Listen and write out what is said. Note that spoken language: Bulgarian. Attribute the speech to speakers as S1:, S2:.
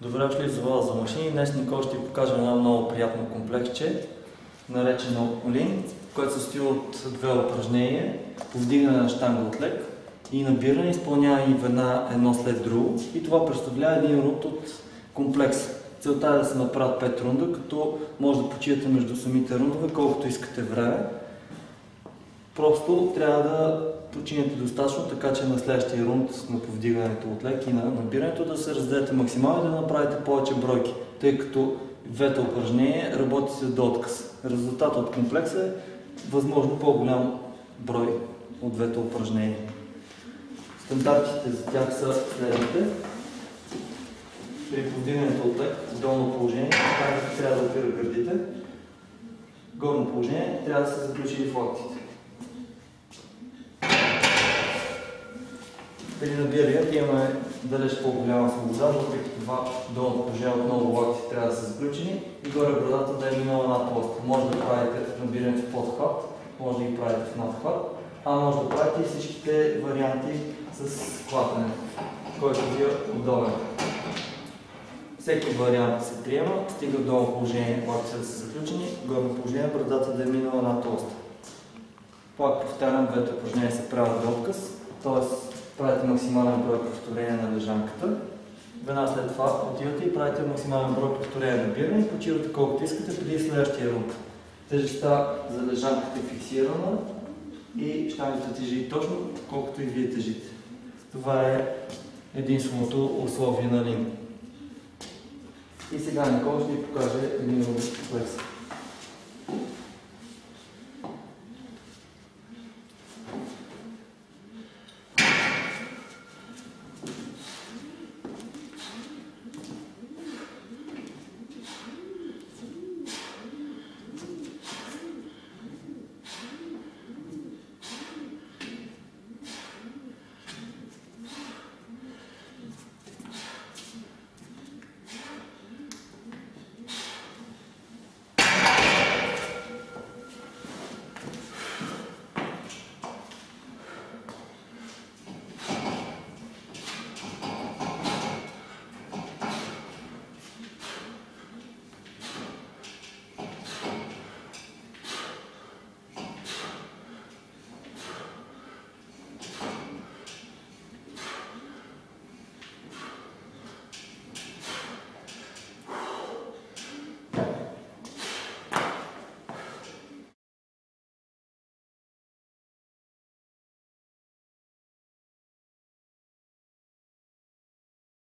S1: Добре дошли в завода за машини. Днес Никол ще ви покажа едно много приятно комплексче, наречено Лин, което се състои от две упражнения: повдигане на щанга от лек и набиране, изпълняване веднага едно след друго. И това представлява един рунд от комплекса. Целта е да се направят 5 рунда, като може да почивате между самите рундове колкото искате време. Просто трябва да починете достатъчно, така че на следващия рунд на повдигането от лек и на набирането да се разделите максимално и да направите повече бройки, тъй като двете упражнения работите до отказ. Резултатът от комплекса е възможно по-голям брой от двете упражнения. Стандартите за тях са следните. При повдигането от лек в долно положение трябва да опира гърдите. Горно положение трябва да се заключи в локтите. При набирането имаме далеч по-голяма свобода, въпреки това долно положение отново локтите трябва да са заключени и горе брадата да е минала над поста. Може да правите набирането в подхват, може да ги правите в надхват, а може да правите и всичките варианти с клатане, който ви е удобен. Всеки вариант се приема, стига в долно положение локтите да са заключени, горно положение брадата да е минала над поста. Пак повтарям, двете упражнения се правят до отказ, т.е. правите максимален брой повторения на лежанката. Веднага след това отивате и правите максимален брой повторения на набиране и почивате колкото искате преди следващия рунд. Тежестта за лежанката е фиксирана и щангата тежи точно колкото и вие тежите. Това е единственото условие на Лин. И сега Никол ще ви покаже един рунд комплекс.